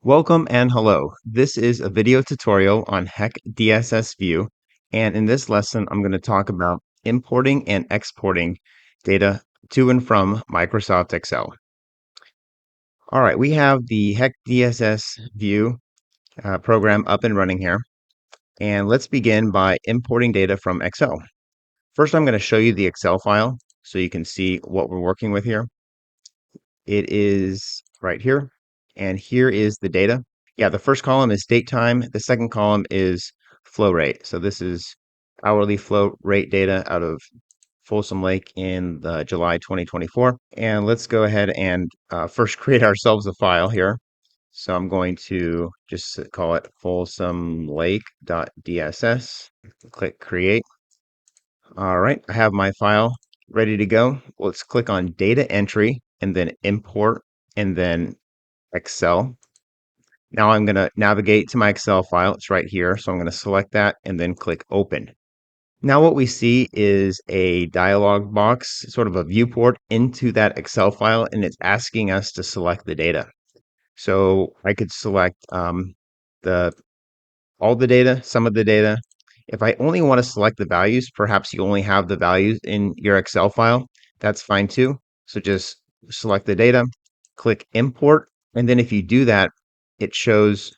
Welcome and hello. This is a video tutorial on HEC DSSVue, and in this lesson, I'm going to talk about importing and exporting data to and from Microsoft Excel. All right, we have the HEC DSSVue program up and running here, and let's begin by importing data from Excel. First, I'm going to show you the Excel file so you can see what we're working with here. It is right here, and here is the data. Yeah, the first column is date time. The second column is flow rate. So this is hourly flow rate data out of Folsom Lake in the July 2024. And let's go ahead and first create ourselves a file here. So I'm going to just call it folsomlake.dss. Click create. All right, I have my file ready to go. Let's click on data entry and then import and then Excel. Now I'm going to navigate to my Excel file. It's right here. So I'm going to select that and then click open. Now what we see is a dialog box, sort of a viewport into that Excel file, and it's asking us to select the data. So I could select the all the data, some of the data. If I only want to select the values, perhaps you only have the values in your Excel file. That's fine too. So just select the data, click import, and then if you do that, it shows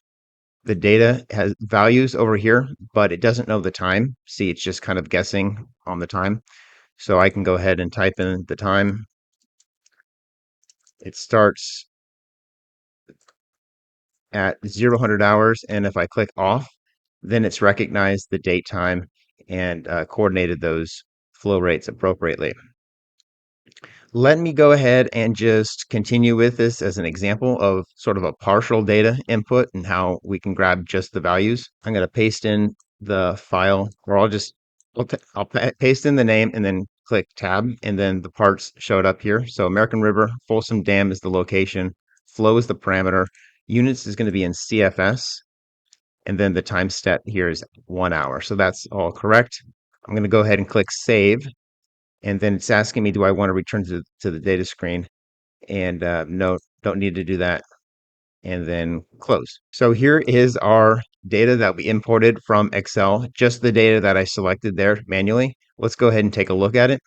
the data has values over here, but it doesn't know the time. See, it's just kind of guessing on the time. So I can go ahead and type in the time. It starts at 0 hours, and if I click off, then it's recognized the date time and coordinated those flow rates appropriately. Let me go ahead and just continue with this as an example of sort of a partial data input and how we can grab just the values. I'm going to paste in the file, or I'll paste in the name and then click tab, and then the parts showed up here. So American River, Folsom Dam is the location, flow is the parameter, units is going to be in CFS, and then the time step here is 1 hour. So that's all correct. I'm going to go ahead and click save. And then it's asking me, do I want to return to the data screen? And no, don't need to do that. And then close. So here is our data that we imported from Excel, just the data that I selected there manually. Let's go ahead and take a look at it.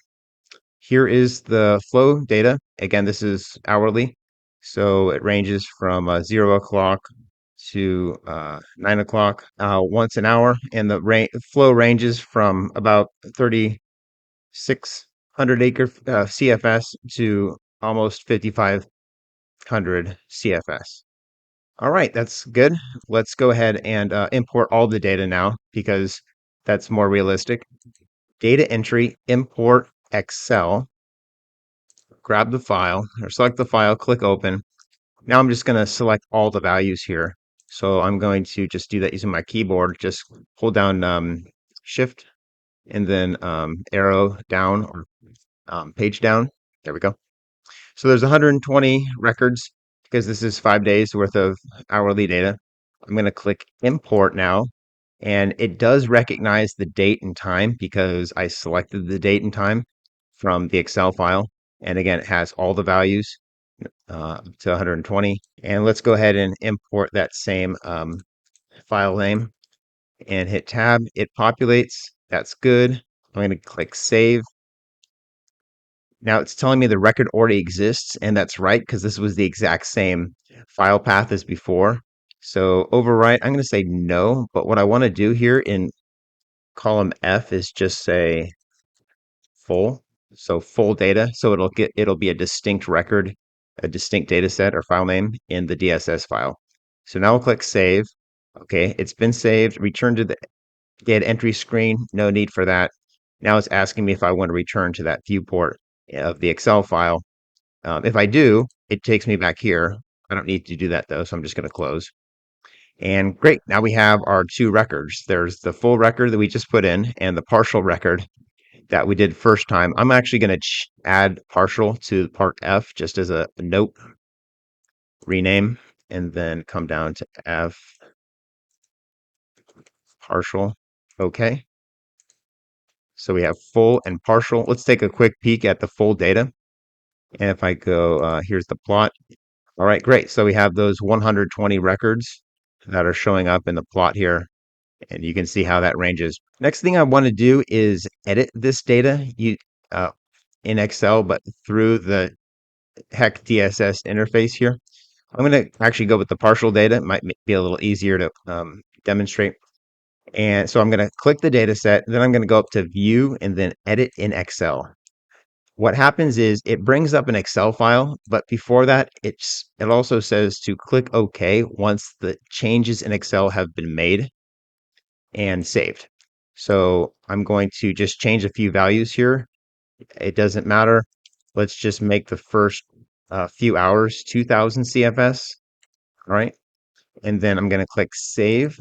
Here is the flow data. Again, this is hourly. So it ranges from 0 o'clock to 9 o'clock once an hour. And the flow ranges from about 3,600 acre CFS to almost 5,500 CFS. All right, that's good. Let's go ahead and import all the data now because that's more realistic. Data entry, import Excel. Grab the file or select the file, click open. Now I'm just going to select all the values here. So I'm going to just do that using my keyboard. Just hold down Shift and then arrow down or page down. There we go. So there's 120 records because this is 5 days worth of hourly data. I'm going to click import now, and it does recognize the date and time because I selected the date and time from the Excel file. And again, it has all the values to 120. And let's go ahead and import that same file name and hit tab. It populates. That's good. I'm going to click save. Now it's telling me the record already exists, and that's right because this was the exact same file path as before. So overwrite, I'm going to say no, but what I want to do here in column F is just say full. So full data. So it'll be a distinct record, a distinct data set or file name in the DSS file. So now I'll click save. Okay, it's been saved. Return to the data entry screen. No need for that. Now it's asking me if I want to return to that viewport of the Excel file. If I do, it takes me back here. I don't need to do that though, so I'm just going to close. And great, now we have our two records. There's the full record that we just put in and the partial record that we did first time. I'm actually going to add partial to part F just as a note, rename, and then come down to F, partial, okay. So we have full and partial. Let's take a quick peek at the full data. And if I go, here's the plot. All right, great. So we have those 120 records that are showing up in the plot here, and you can see how that ranges. Next thing I want to do is edit this data uh, in Excel, but through the HEC DSS interface here. I'm going to actually go with the partial data. It might be a little easier to demonstrate. And so I'm going to click the data set, then I'm going to go up to View and then Edit in Excel. What happens is it brings up an Excel file, but before that, it also says to click OK once the changes in Excel have been made and saved. So I'm going to just change a few values here. It doesn't matter. Let's just make the first few hours 2000 CFS. All right. And then I'm going to click Save.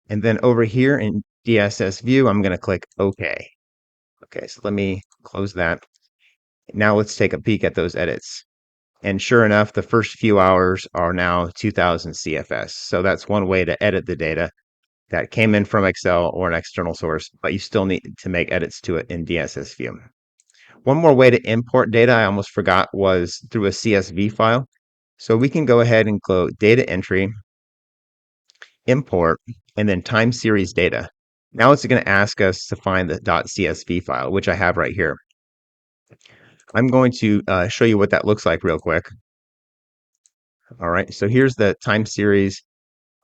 And then over here in DSSVue, I'm going to click OK. Okay, so let me close that. Now let's take a peek at those edits. And sure enough, the first few hours are now 2000 CFS. So that's one way to edit the data that came in from Excel or an external source, but you still need to make edits to it in DSSVue. One more way to import data I almost forgot was through a CSV file. So we can go ahead and go data entry, import, and then time series data. Now it's going to ask us to find the .csv file, which I have right here. I'm going to show you what that looks like real quick. All right, so here's the time series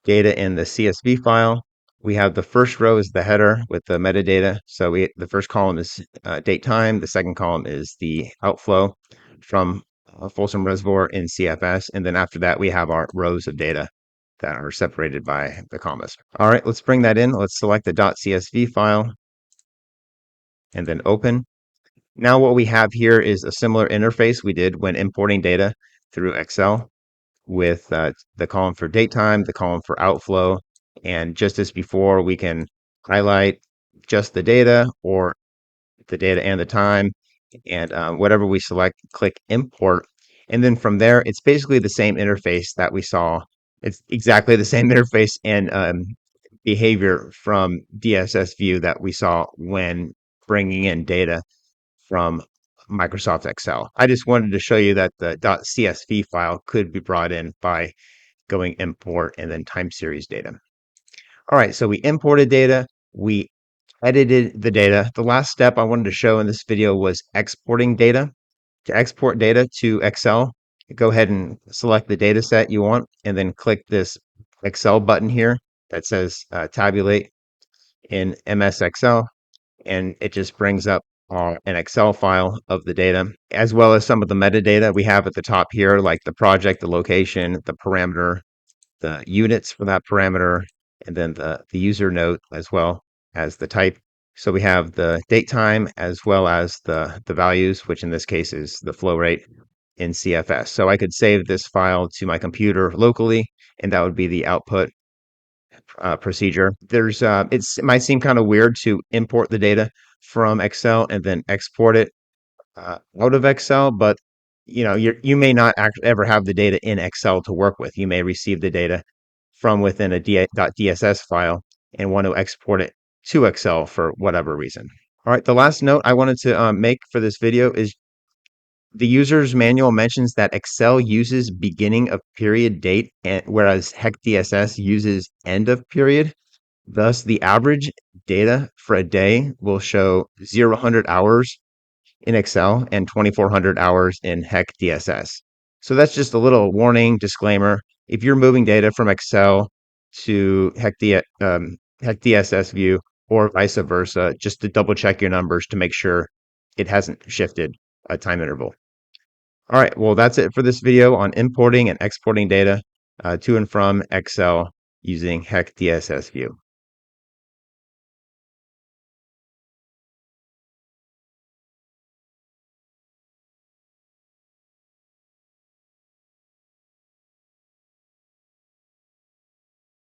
data in the CSV file. We have the first row is the header with the metadata. So the first column is date time. The second column is the outflow from Folsom Reservoir in CFS. And then after that, we have our rows of data that are separated by the commas. All right, let's bring that in. Let's select the .csv file and then open. Now what we have here is a similar interface we did when importing data through Excel with the column for date time, the column for outflow, and just as before, we can highlight just the data or the data and the time, and whatever we select, click import. And then from there, it's basically the same interface that we saw. It's exactly the same interface and behavior from DSSVue that we saw when bringing in data from Microsoft Excel. I just wanted to show you that the .csv file could be brought in by going import and then time series data. All right, so we imported data, we edited the data. The last step I wanted to show in this video was exporting data. To export data to Excel, go ahead and select the data set you want and then click this Excel button here that says tabulate in MS Excel, and it just brings up an Excel file of the data, as well as some of the metadata we have at the top here, like the project, the location, the parameter, the units for that parameter, and then the user note as well as the type. So we have the date time as well as the values, which in this case is the flow rate in CFS. So I could save this file to my computer locally, and that would be the output procedure. It might seem kind of weird to import the data from Excel and then export it out of Excel, but you may not ever have the data in Excel to work with. You may receive the data from within a .dss file and want to export it to Excel for whatever reason. All right, the last note I wanted to make for this video is the user's manual mentions that Excel uses beginning of period date, whereas HEC DSS uses end of period. Thus, the average data for a day will show 0 hours in Excel and 2400 hours in HEC DSS. So that's just a little warning disclaimer. If you're moving data from Excel to HEC DSSVue or vice versa, just to double check your numbers to make sure it hasn't shifted a time interval. All right, well, that's it for this video on importing and exporting data to and from Excel using HEC DSSVue.